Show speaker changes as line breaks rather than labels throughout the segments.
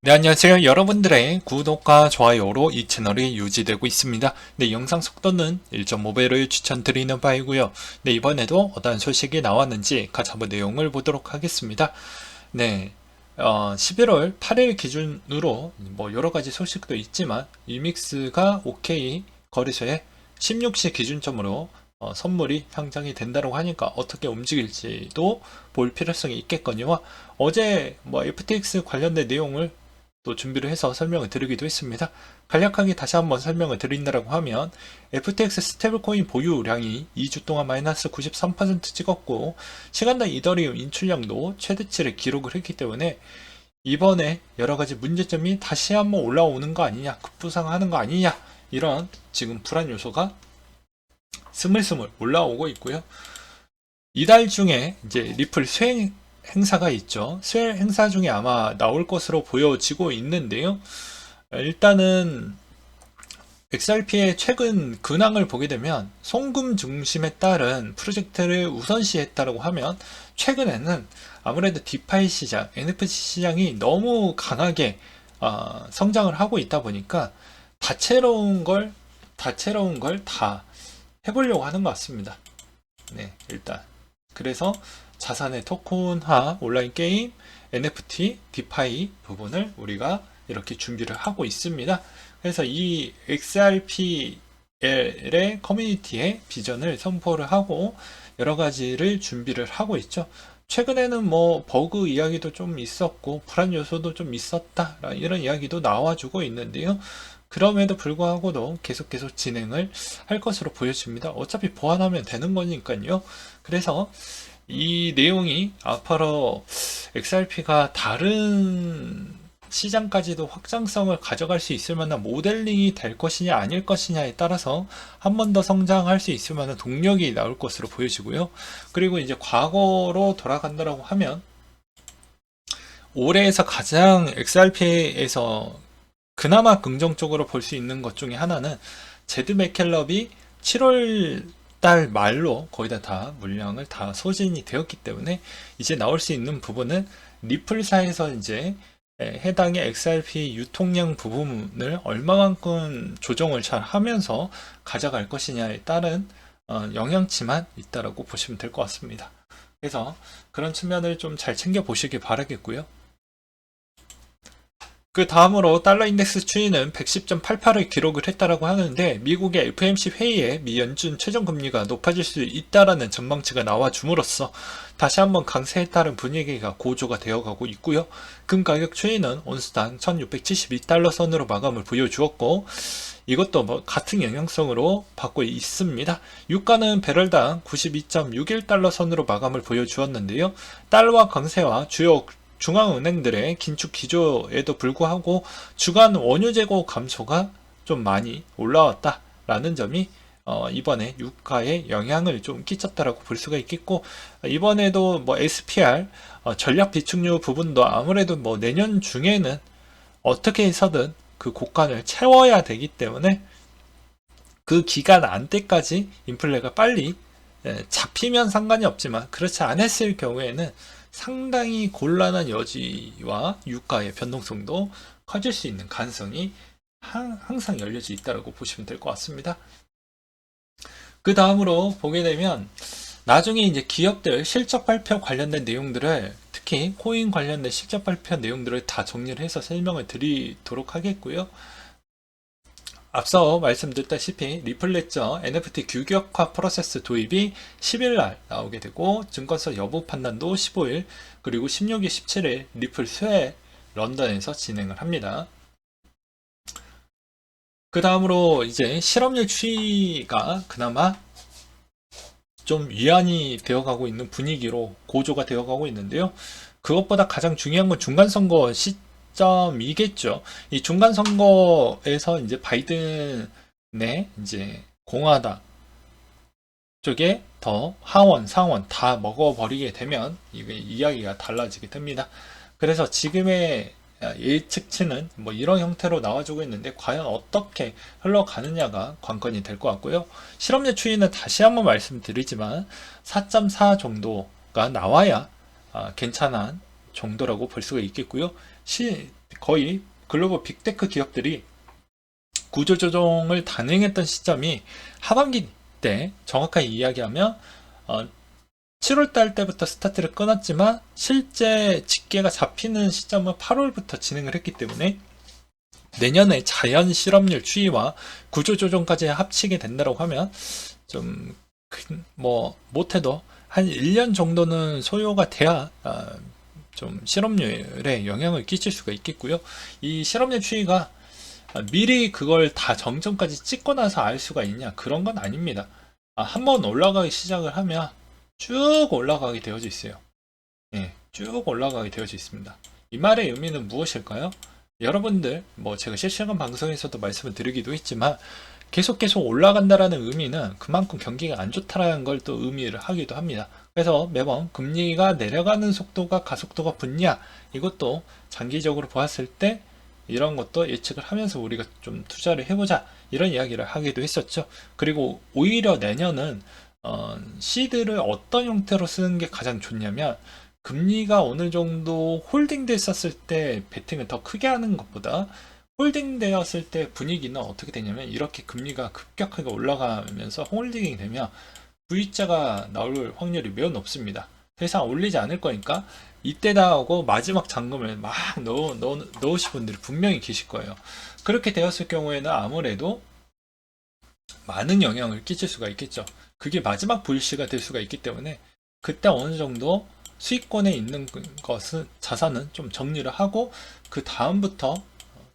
네, 안녕하세요. 여러분들의 구독과 좋아요로 이 채널이 유지되고 있습니다. 네, 영상 속도는 1.5배를 추천드리는 바이고요. 네, 이번에도 어떤 소식이 나왔는지 같이 한번 내용을 보도록 하겠습니다. 네, 11월 8일 기준으로 뭐 여러 가지 소식도 있지만 유믹스가 OK 거래소에 16시 기준점으로 선물이 상장이 된다고 하니까 어떻게 움직일지도 볼 필요성이 있겠거니와 어제 뭐 FTX 관련된 내용을 또 준비를 해서 설명을 드리기도 했습니다. 간략하게 다시 한번 설명을 드린다고 하면 FTX 스테이블코인 보유량이 2주 동안 마이너스 93% 찍었고 시간당 이더리움 인출량도 최대치를 기록을 했기 때문에 이번에 여러 가지 문제점이 다시 한번 올라오는 거 아니냐, 급부상하는 거 아니냐, 이런 지금 불안 요소가 스물스물 올라오고 있고요. 이달 중에 이제 리플 수행 행사가 있죠. 수행 행사 중에 아마 나올 것으로 보여지고 있는데요. 일단은 XRP의 최근 근황을 보게 되면 송금 중심에 따른 프로젝트를 우선시했다고 하면 최근에는 아무래도 디파이 시장, NFT 시장이 너무 강하게 성장을 하고 있다 보니까 다채로운 걸 다 해보려고 하는 것 같습니다. 네, 일단 그래서 자산의 토큰화, 온라인 게임, NFT, 디파이 부분을 우리가 이렇게 준비를 하고 있습니다. 그래서 이 XRPL의 커뮤니티의 비전을 선포를 하고 여러 가지를 준비를 하고 있죠. 최근에는 뭐 버그 이야기도 좀 있었고 불안 요소도 좀 있었다 이런 이야기도 나와주고 있는데요. 그럼에도 불구하고도 계속 진행을 할 것으로 보여집니다. 어차피 보완하면 되는 거니까요. 그래서 이 내용이 앞으로 XRP가 다른 시장까지도 확장성을 가져갈 수 있을 만한 모델링이 될 것이냐 아닐 것이냐에 따라서 한 번 더 성장할 수 있을 만한 동력이 나올 것으로 보여지고요. 그리고 이제 과거로 돌아간다라고 하면 올해에서 가장 XRP에서 그나마 긍정적으로 볼 수 있는 것 중에 하나는 제드 맥켈럽이 7월 달 말로 거의 다 물량을 다 소진이 되었기 때문에 이제 나올 수 있는 부분은 리플사에서 이제 해당의 XRP 유통량 부분을 얼마만큼 조정을 잘 하면서 가져갈 것이냐에 따른 영향치만 있다라고 보시면 될 것 같습니다. 그래서 그런 측면을 좀 잘 챙겨 보시길 바라겠고요. 그 다음으로 달러 인덱스 추이는 110.88을 기록을 했다라고 하는데 미국의 FMC 회의에 미 연준 최종 금리가 높아질 수 있다라는 전망치가 나와 줌으로써 다시 한번 강세에 따른 분위기가 고조가 되어가고 있고요. 금 가격 추이는 온스당 1672달러 선으로 마감을 보여주었고 이것도 뭐 같은 영향성으로 받고 있습니다. 유가는 배럴당 92.61달러 선으로 마감을 보여주었는데요. 달러와 강세와 주요 중앙은행들의 긴축 기조에도 불구하고 주간 원유 재고 감소가 좀 많이 올라왔다라는 점이 이번에 유가에 영향을 좀 끼쳤다라고 볼 수가 있겠고 이번에도 뭐 SPR 전략 비축류 부분도 아무래도 뭐 내년 중에는 어떻게 해서든 그 곡간을 채워야 되기 때문에 그 기간 안때까지 인플레가 빨리 잡히면 상관이 없지만 그렇지 않았을 경우에는 상당히 곤란한 여지와 유가의 변동성도 커질 수 있는 가능성이 항상 열려져 있다고 보시면 될 것 같습니다. 그 다음으로 보게 되면 나중에 이제 기업들 실적 발표 관련된 내용들을 특히 코인 관련된 실적 발표 내용들을 다 정리를 해서 설명을 드리도록 하겠고요. 앞서 말씀드렸다시피 리플레저 NFT 규격화 프로세스 도입이 10일 날 나오게 되고 증권서 여부 판단도 15일 그리고 16일 17일 리플 수혜 런던에서 진행을 합니다. 그 다음으로 이제 실업률 추이가 그나마 좀 위안이 되어가고 있는 분위기로 고조가 되어가고 있는데요. 그것보다 가장 중요한 건 중간선거 시점이겠죠. 이 중간선거에서 이제 바이든의 이제 공화당 쪽에 더 하원, 상원 다 먹어버리게 되면 이게 이야기가 달라지게 됩니다. 그래서 지금의 예측치는 뭐 이런 형태로 나와주고 있는데 과연 어떻게 흘러가느냐가 관건이 될 것 같고요. 실업률 추이는 다시 한번 말씀드리지만 4.4 정도가 나와야 괜찮은 정도라고 볼 수가 있겠고요. 거의 글로벌 빅테크 기업들이 구조조정을 단행했던 시점이 하반기 때, 정확하게 이야기하면 7월달 때부터 스타트를 끊었지만 실제 집계가 잡히는 시점은 8월부터 진행을 했기 때문에 내년에 자연 실업률 추이와 구조조정까지 합치게 된다고 하면 좀 못해도 한 1년 정도는 소요가 돼야 좀 실업률에 영향을 끼칠 수가 있겠고요. 이 실업률 추이가 미리 그걸 다 정점까지 찍고 나서 알 수가 있냐, 그런 건 아닙니다. 한번 올라가기 시작을 하면 쭉 올라가게 되어져 있어요. 예, 쭉 올라가게 되어져 있습니다. 이 말의 의미는 무엇일까요? 여러분들 제가 실시간 방송에서도 말씀을 드리기도 했지만 계속 올라간다라는 의미는 그만큼 경기가 안 좋다라는 걸 또 의미를 하기도 합니다. 그래서 매번 금리가 내려가는 속도가 가속도가 붙냐, 이것도 장기적으로 보았을 때 이런 것도 예측을 하면서 우리가 좀 투자를 해보자, 이런 이야기를 하기도 했었죠. 그리고 오히려 내년은 시드를 어떤 형태로 쓰는 게 가장 좋냐면, 금리가 어느 정도 홀딩됐었을 때 베팅을 더 크게 하는 것보다 홀딩되었을 때 분위기는 어떻게 되냐면, 이렇게 금리가 급격하게 올라가면서 홀딩이 되면 V자가 나올 확률이 매우 높습니다. 더 이상 올리지 않을 거니까 이때다 하고 마지막 잔금을 막 넣으신 분들이 분명히 계실 거예요. 그렇게 되었을 경우에는 아무래도 많은 영향을 끼칠 수가 있겠죠. 그게 마지막 불씨가 될 수가 있기 때문에 그때 어느 정도 수익권에 있는 것은, 자산은 좀 정리를 하고 그 다음부터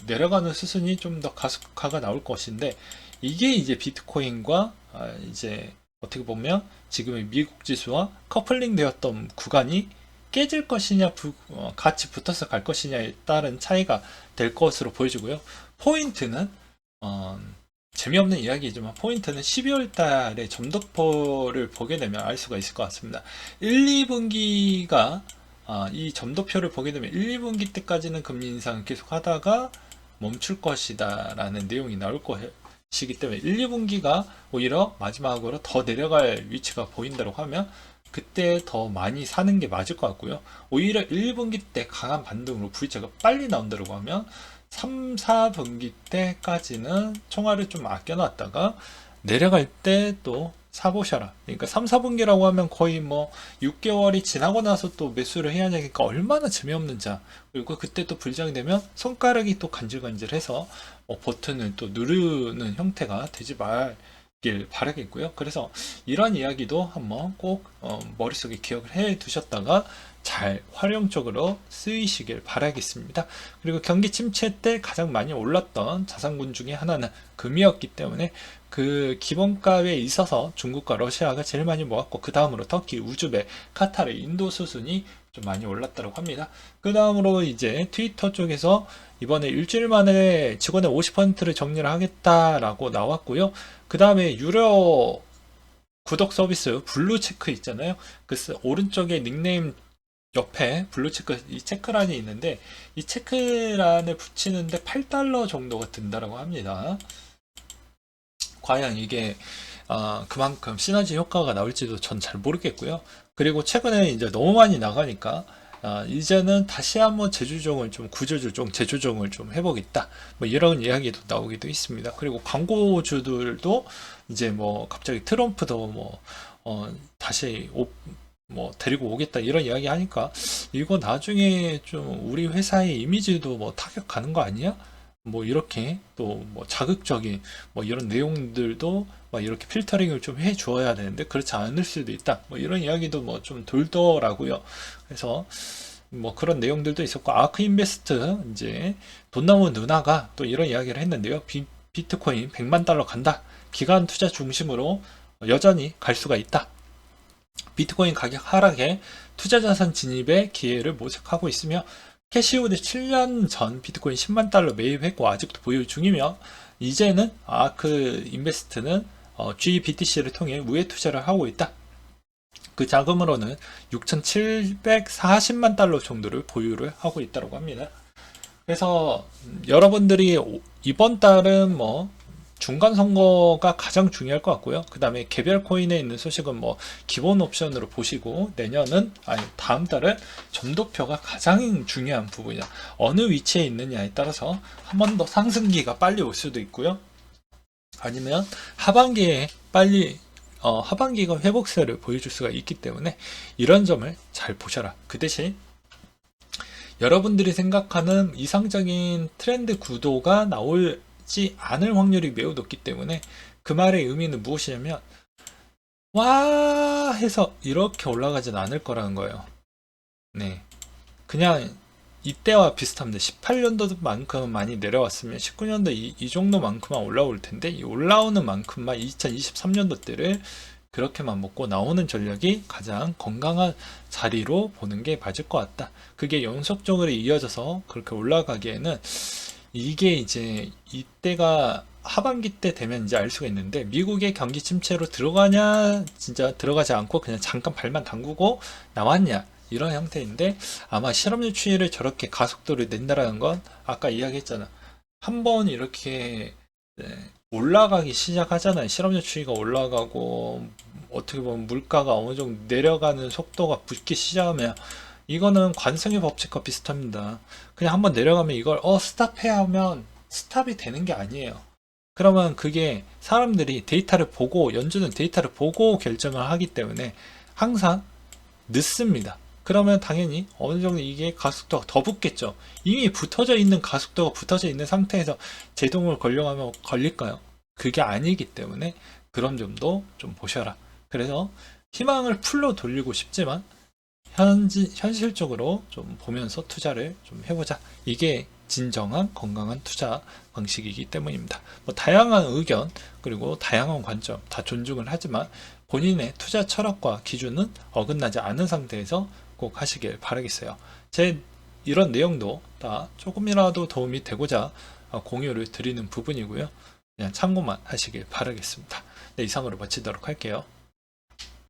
내려가는 수순이 좀 더 가속화가 나올 것인데, 이게 이제 비트코인과 이제 어떻게 보면 지금의 미국 지수와 커플링 되었던 구간이 깨질 것이냐, 같이 붙어서 갈 것이냐에 따른 차이가 될 것으로 보여지고요. 포인트는 재미없는 이야기지만 포인트는 12월 달에 점도표를 보게 되면 알 수가 있을 것 같습니다. 1, 2분기가 이 점도표를 보게 되면 1, 2분기 때까지는 금리 인상을 계속 하다가 멈출 것이다 라는 내용이 나올 것이기 때문에 1, 2분기가 오히려 마지막으로 더 내려갈 위치가 보인다고 하면 그때 더 많이 사는 게 맞을 것 같고요. 오히려 1, 2분기 때 강한 반등으로 V자가 빨리 나온다고 하면 3, 4분기 때까지는 총알을 좀 아껴놨다가 내려갈 때 또 사보셔라. 그러니까 3, 4분기라고 하면 거의 6개월이 지나고 나서 또 매수를 해야 하니까 얼마나 재미없는지. 그리고 그때 또 불장이 되면 손가락이 또 간질간질해서 버튼을 또 누르는 형태가 되지 말길 바라겠고요. 그래서 이런 이야기도 한번 꼭 머릿속에 기억을 해 두셨다가 잘 활용적으로 쓰이시길 바라겠습니다. 그리고 경기 침체 때 가장 많이 올랐던 자산군 중에 하나는 금이었기 때문에 그 기본값에 있어서 중국과 러시아가 제일 많이 모았고, 그 다음으로 터키, 우즈벡, 카타르, 인도 수순이 좀 많이 올랐다고 합니다. 그 다음으로 이제 트위터 쪽에서 이번에 일주일 만에 직원의 50%를 정리를 하겠다라고 나왔고요. 그 다음에 유료 구독 서비스 블루체크 있잖아요. 그 오른쪽에 닉네임 옆에 블루체크 이 체크란이 있는데, 이 체크란을 붙이는데 $8 정도가 든다라고 합니다. 과연 이게 그만큼 시너지 효과가 나올지도 전 잘 모르겠고요. 그리고 최근에 이제 너무 많이 나가니까 이제는 다시 한번 재조정을 좀 구조조정, 재조정을 좀 해보겠다, 이런 이야기도 나오기도 있습니다. 그리고 광고주들도 이제 갑자기 트럼프도 다시 데리고 오겠다 이런 이야기 하니까 이거 나중에 좀 우리 회사의 이미지도 타격 가는 거 아니야? 이렇게 또 자극적인 이런 내용들도 이렇게 필터링을 좀 해 주어야 되는데 그렇지 않을 수도 있다, 이런 이야기도 좀 돌더라고요. 그래서 그런 내용들도 있었고, 아크 인베스트 이제 돈나무 누나가 또 이런 이야기를 했는데요. 비트코인 $100만 간다, 기간 투자 중심으로 여전히 갈 수가 있다, 비트코인 가격 하락에 투자자산 진입의 기회를 모색하고 있으며, 캐시우드 7년 전 비트코인 $10만 매입했고 아직도 보유 중이며, 이제는 아크 인베스트는 GBTC를 통해 우회 투자를 하고 있다. 그 자금으로는 $6,740만 정도를 보유를 하고 있다고 합니다. 그래서 여러분들이 이번 달은 중간 선거가 가장 중요할 것 같고요. 그 다음에 개별 코인에 있는 소식은 뭐 기본 옵션으로 보시고, 내년은 아니 다음 달은 점도표가 가장 중요한 부분이야. 어느 위치에 있느냐에 따라서 한 번 더 상승기가 빨리 올 수도 있고요. 아니면 하반기에 빨리 하반기가 회복세를 보여줄 수가 있기 때문에 이런 점을 잘 보셔라. 그 대신 여러분들이 생각하는 이상적인 트렌드 구도가 나오지 않을 확률이 매우 높기 때문에, 그 말의 의미는 무엇이냐면 와 해서 이렇게 올라가진 않을 거라는 거예요. 네, 그냥 이때와 비슷합니다. 18년도만큼 많이 내려왔으면 19년도 이 정도만큼만 올라올 텐데, 이 올라오는 만큼만 2023년도 때를 그렇게만 먹고 나오는 전략이 가장 건강한 자리로 보는 게 맞을 것 같다. 그게 연속적으로 이어져서 그렇게 올라가기에는, 이게 이제 이때가 하반기 때 되면 이제 알 수가 있는데, 미국의 경기 침체로 들어가냐, 진짜 들어가지 않고 그냥 잠깐 발만 담그고 나왔냐, 이런 형태인데, 아마 실업률 추이를 저렇게 가속도를 낸다라는 건 아까 이야기했잖아. 한번 이렇게 올라가기 시작하잖아요. 실업률 추이가 올라가고 어떻게 보면 물가가 어느 정도 내려가는 속도가 붙기 시작하면, 이거는 관성의 법칙과 비슷합니다. 그냥 한번 내려가면 이걸 스탑해야 하면 스탑이 되는 게 아니에요. 그러면 그게 사람들이 데이터를 보고, 연준은 데이터를 보고 결정을 하기 때문에 항상 늦습니다. 그러면 당연히 어느 정도 이게 가속도가 더 붙겠죠. 이미 붙어져 있는 가속도가 붙어져 있는 상태에서 제동을 걸려가면 걸릴까요? 그게 아니기 때문에 그런 점도 좀 보셔라. 그래서 희망을 풀로 돌리고 싶지만 현실적으로 좀 보면서 투자를 좀 해보자. 이게 진정한 건강한 투자 방식이기 때문입니다. 뭐 다양한 의견 그리고 다양한 관점 다 존중을 하지만, 본인의 투자 철학과 기준은 어긋나지 않은 상태에서 꼭 하시길 바라겠어요. 제 이런 내용도 다 조금이라도 도움이 되고자 공유를 드리는 부분이고요. 그냥 참고만 하시길 바라겠습니다. 네, 이상으로 마치도록 할게요.